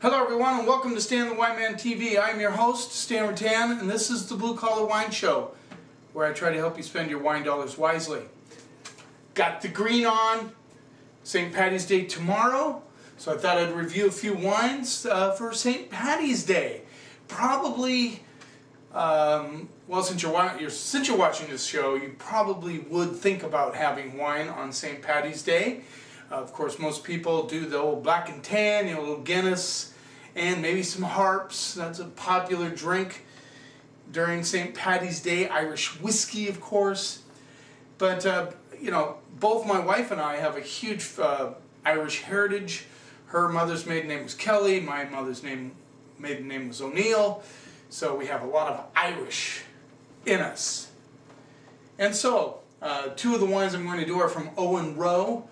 Hello everyone and welcome to Stan the Wine Man TV. I'm your host, Stan Rattan, and this is the Blue Collar Wine Show, where I try to help you spend your wine dollars wisely. Got the green on, St. Patty's Day tomorrow, so I thought I'd review a few wines for St. Patty's Day. Probably, well, since you're watching this show, you probably would think about having wine on St. Patty's Day. Of course, most people do the old black and tan, a little Guinness, and maybe some Harps. That's a popular drink during St. Patty's Day. Irish whiskey, of course. But, both my wife and I have a huge Irish heritage. Her mother's maiden name was Kelly. My mother's maiden name was O'Neill. So we have a lot of Irish in us. And so, two of the wines I'm going to do are from Owen Roe.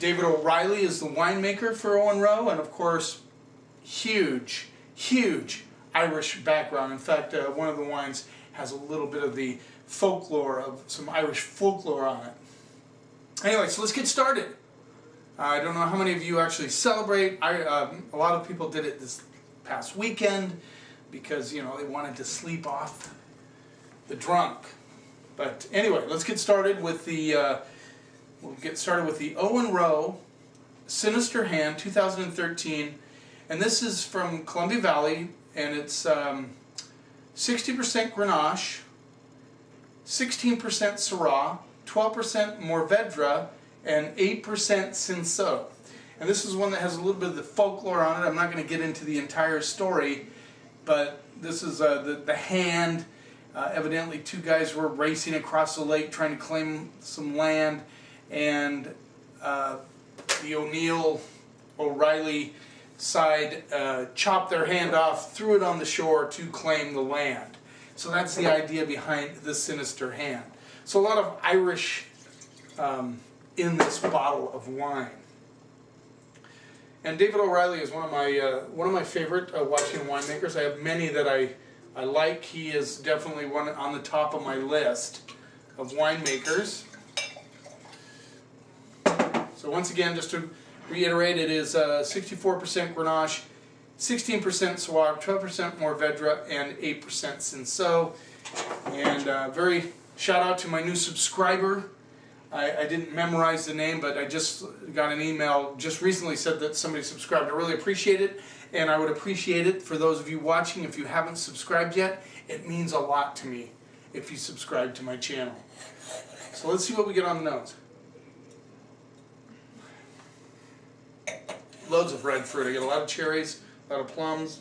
David O'Reilly is the winemaker for Owen Roe, and of course, huge Irish background. In fact, one of the wines has a little bit of the folklore, of some Irish folklore on it. Anyway, so let's get started. I don't know how many of you actually celebrate. A lot of people did it this past weekend because, they wanted to sleep off the drunk. But anyway, let's get started with the Owen Roe Sinister Hand 2013, and this is from Columbia Valley, and it's 60% Grenache, 16% Syrah, 12% Mourvedre, and 8% Cinsault. And this is one that has a little bit of the folklore on it. I'm not going to get into the entire story, but this is the hand. Evidently, two guys were racing across the lake trying to claim some land, and the O'Reilly side chopped their hand off, threw it on the shore to claim the land. So that's the idea behind the Sinister Hand. So a lot of Irish in this bottle of wine. And David O'Reilly is one of my favorite watching winemakers. I have many that I like. He is definitely one on the top of my list of winemakers. So once again, just to reiterate, it is 64% Grenache, 16% Syrah, 12% Mourvedre, and 8% Cinsault. And very shout out to my new subscriber. I didn't memorize the name, but I just got an email just recently said that somebody subscribed. I really appreciate it, and I would appreciate it for those of you watching. If you haven't subscribed yet, it means a lot to me if you subscribe to my channel. So let's see what we get on the nose. Loads of red fruit. I get a lot of cherries, a lot of plums.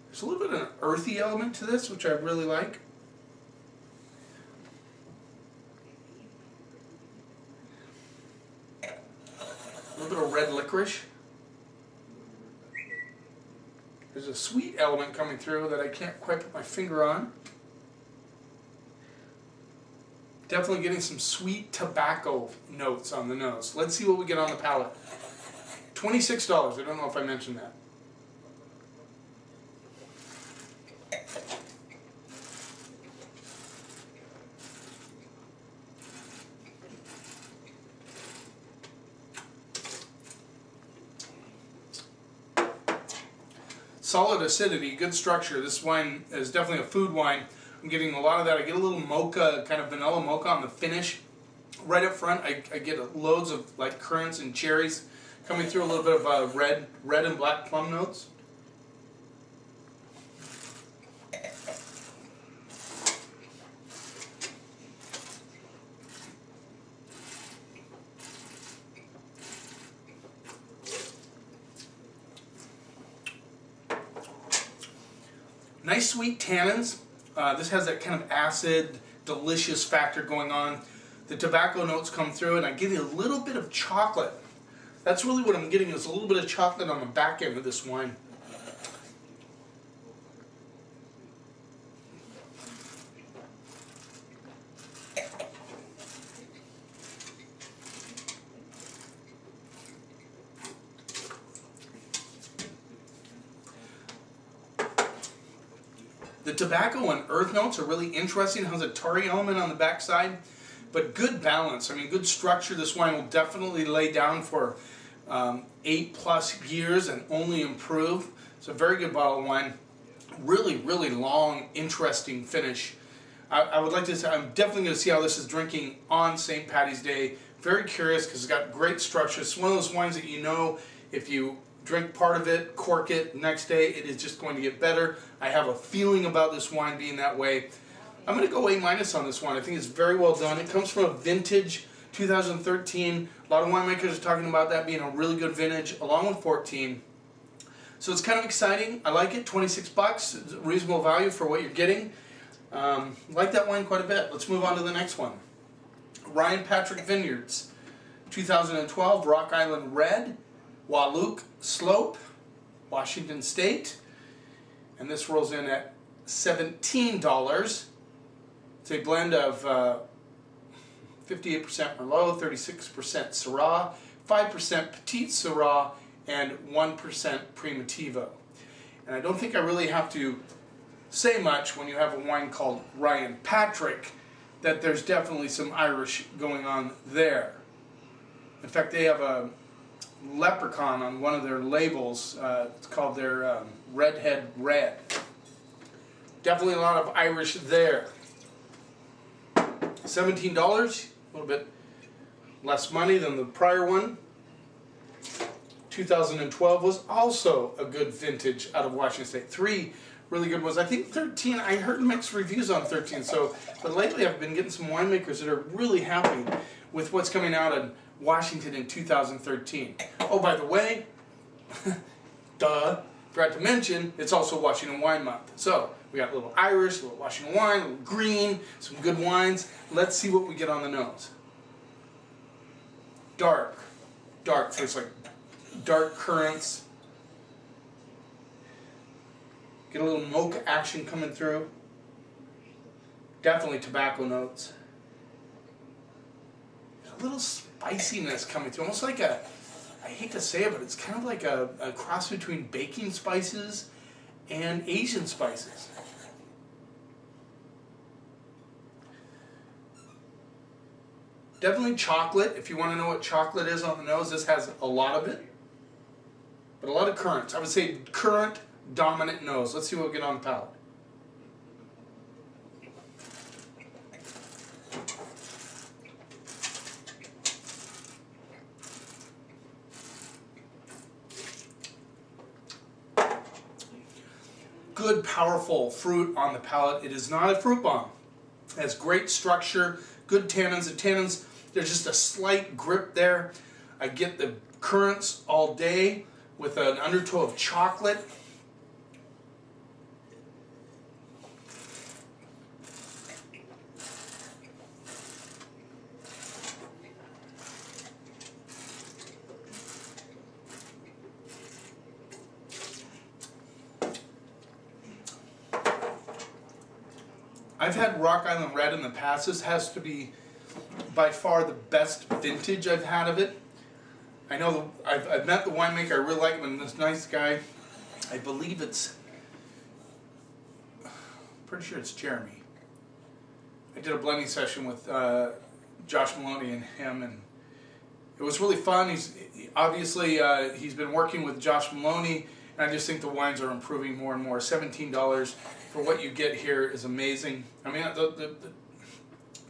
There's a little bit of an earthy element to this, which I really like. A little bit of red licorice. There's a sweet element coming through that I can't quite put my finger on. Definitely getting some sweet tobacco notes on the nose. Let's see what we get on the palate. $26. I don't know if I mentioned that. Solid acidity, good structure. This wine is definitely a food wine. I'm getting a lot of that. I get a little mocha, kind of vanilla mocha on the finish. Right up front, I get loads of like currants and cherries coming through, a little bit of red and black plum notes. Nice sweet tannins. This has that kind of acid, delicious factor going on. The tobacco notes come through, and I get a little bit of chocolate. That's really what I'm getting, is a little bit of chocolate on the back end of this wine. The tobacco and earth notes are really interesting. It has a tarry element on the back side, but good balance. I mean, good structure. This wine will definitely lay down for 8+ years and only improve. It's a very good bottle of wine. Really, really long, interesting finish. I would like to say, I'm definitely going to see how this is drinking on St. Paddy's Day. Very curious because it's got great structure. It's one of those wines that you know if you drink part of it, cork it, next day it is just going to get better. I have a feeling about this wine being that way. I'm going to go A- on this one. I think it's very well done. It comes from a vintage 2013. A lot of winemakers are talking about that being a really good vintage along with 14. So it's kind of exciting. I like it. 26 bucks. It's a reasonable value for what you're getting. Like that wine quite a bit. Let's move on to the next one. Ryan Patrick Vineyards, 2012 Rock Island Red, Wahluke Slope, Washington State. And this rolls in at $17. It's a blend of 58% Merlot, 36% Syrah, 5% Petit Syrah, and 1% Primitivo. And I don't think I really have to say much when you have a wine called Ryan Patrick that there's definitely some Irish going on there. In fact, they have a leprechaun on one of their labels. It's called their Redhead Red. Definitely a lot of Irish there. $17, a little bit less money than the prior one. 2012 was also a good vintage out of Washington State. 3 really good ones. I think 13, I heard mixed reviews on 13, but lately I've been getting some winemakers that are really happy with what's coming out in Washington in 2013. Oh, by the way, forgot to mention, it's also Washington Wine Month. So, we got a little Irish, a little Washington wine, a little green, some good wines. Let's see what we get on the nose. Dark, so it's like dark currants. Get a little mocha action coming through. Definitely tobacco notes. A little spiciness coming through, almost like a, I hate to say it, but it's kind of like a cross between baking spices and Asian spices. Definitely chocolate. If you want to know what chocolate is on the nose, this has a lot of it. But a lot of currants. I would say currant dominant nose. Let's see what we get on the palate. Good, powerful fruit on the palate. It is not a fruit bomb. It has great structure, good tannins. The tannins, there's just a slight grip there. I get the currants all day with an undertow of chocolate. I've had Rock Island Red in the past. This has to be by far the best vintage I've had of it. I know I've met the winemaker. I really like him, and this nice guy. I believe it's, pretty sure it's Jeremy. I did a blending session with Josh Maloney and him, and it was really fun. He's been working with Josh Maloney, and I just think the wines are improving more and more. $17 for what you get here is amazing. I mean, the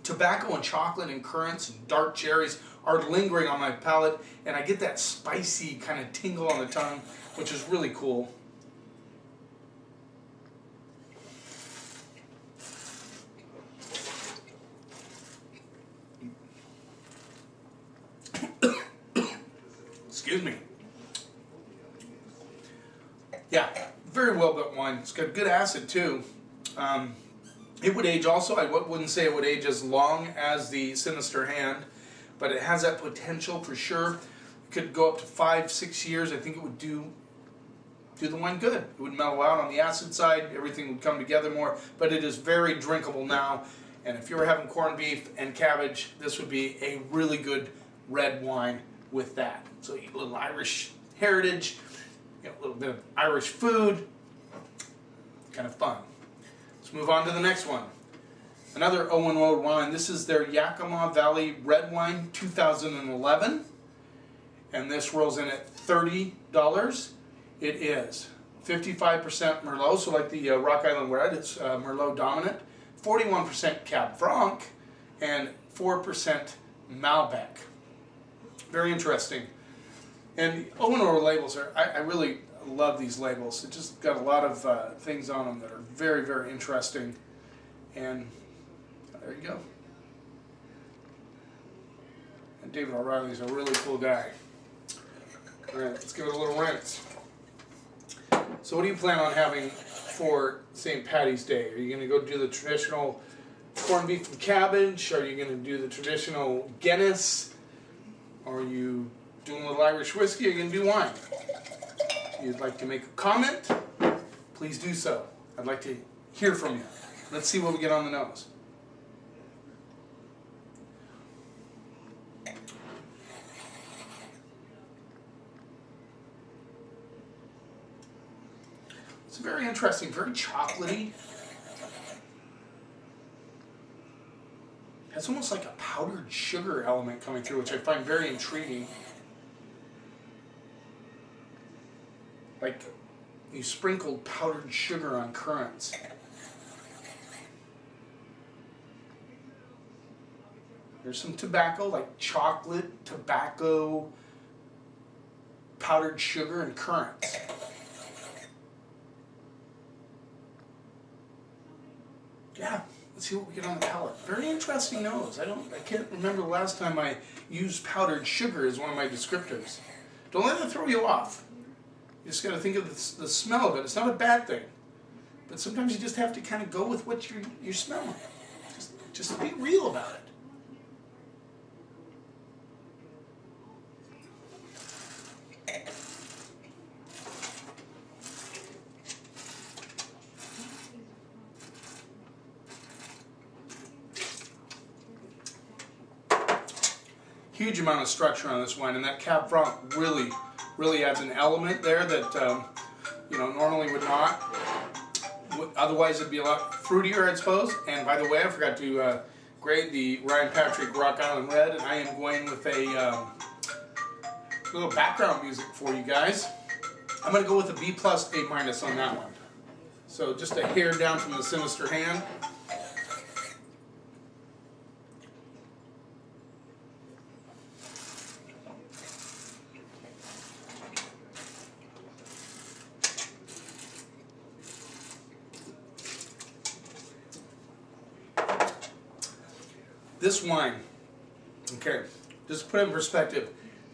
tobacco and chocolate and currants and dark cherries are lingering on my palate, and I get that spicy kind of tingle on the tongue, which is really cool. Excuse me. Yeah, very well built wine. It's got good acid too. It would age also. I wouldn't say it would age as long as the Sinister Hand, but it has that potential for sure. It could go up to 5-6 years. I think it would do the wine good. It would mellow out on the acid side. Everything would come together more, but it is very drinkable now. And if you were having corned beef and cabbage, this would be a really good red wine with that. So you get a little Irish heritage, you know, a little bit of Irish food, kind of fun. Let's move on to the next one. Another Owen Roe wine. This is their Yakima Valley Red Wine 2011. And this rolls in at $30. It is 55% Merlot, so like the Rock Island Red, it's Merlot dominant. 41% Cab Franc and 4% Malbec. Very interesting. And Owen Roe labels are, I really love these labels. It just got a lot of things on them that are very, very interesting. And there you go. And David O'Reilly's a really cool guy. All right, let's give it a little rinse. So what do you plan on having for St. Patty's Day? Are you going to go do the traditional corned beef and cabbage? Are you going to do the traditional Guinness? Or are you doing a little Irish whiskey? Are you going to do wine? If you'd like to make a comment, please do so. I'd like to hear from you. Let's see what we get on the nose. It's very interesting, very chocolatey. It's almost like a powdered sugar element coming through, which I find very intriguing. Like you sprinkled powdered sugar on currants. There's some tobacco, like chocolate, tobacco, powdered sugar, and currants. Yeah, let's see what we get on the palate. Very interesting nose. I can't remember the last time I used powdered sugar as one of my descriptors. Don't let it throw you off. You just got to think of the smell of it. It's not a bad thing, but sometimes you just have to kind of go with what you're smelling. Just be real about it. Huge amount of structure on this wine, and that Cab Franc really adds an element there that normally would not. Otherwise, it'd be a lot fruitier, I suppose. And by the way, I forgot to grade the Ryan Patrick Rock Island Red, and I am going with a little background music for you guys. I'm going to go with a B+, A- on that one. So just a hair down from the sinister hand. This wine, okay, just to put it in perspective,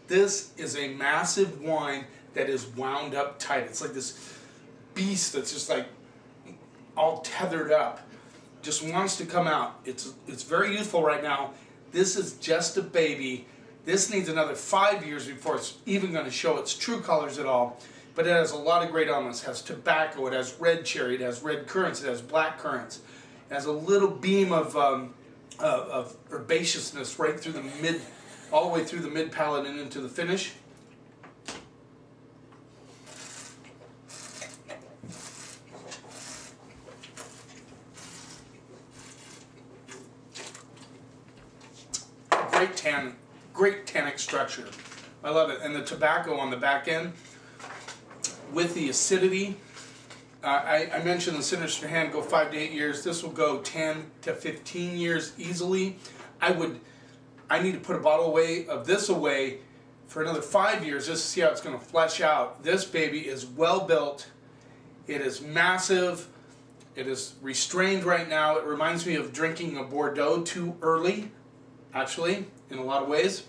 this is a massive wine that is wound up tight. It's like this beast that's just like all tethered up, just wants to come out. It's very youthful right now. This is just a baby. This needs another 5 years before it's even going to show its true colors at all. But it has a lot of great elements. It has tobacco, it has red cherry, it has red currants, it has black currants. It has a little beam of herbaceousness right through the mid, all the way through the mid palate and into the finish. Great tannic structure. I love it. And the tobacco on the back end with the acidity. I mentioned the sinister hand go 5 to 8 years. This will go 10 to 15 years easily. I need to put a bottle of this away for another 5 years just to see how it's going to flesh out. This baby is well built. It is massive. It is restrained right now. It reminds me of drinking a Bordeaux too early, actually, in a lot of ways.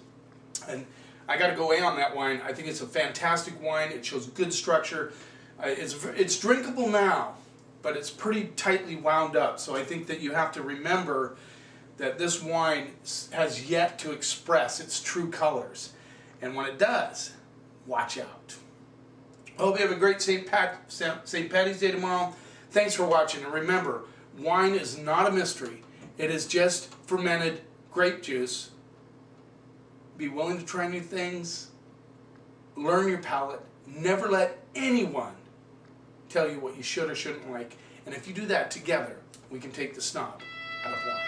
And I got to go A on that wine. I think it's a fantastic wine. It shows good structure. It's drinkable now, but it's pretty tightly wound up. So I think that you have to remember that this wine has yet to express its true colors. And when it does, watch out. I hope you have a great St. Patty's Day tomorrow. Thanks for watching. And remember, wine is not a mystery. It is just fermented grape juice. Be willing to try new things. Learn your palate. Never let anyone tell you what you should or shouldn't like. And if you do that together, we can take the snob out of wine.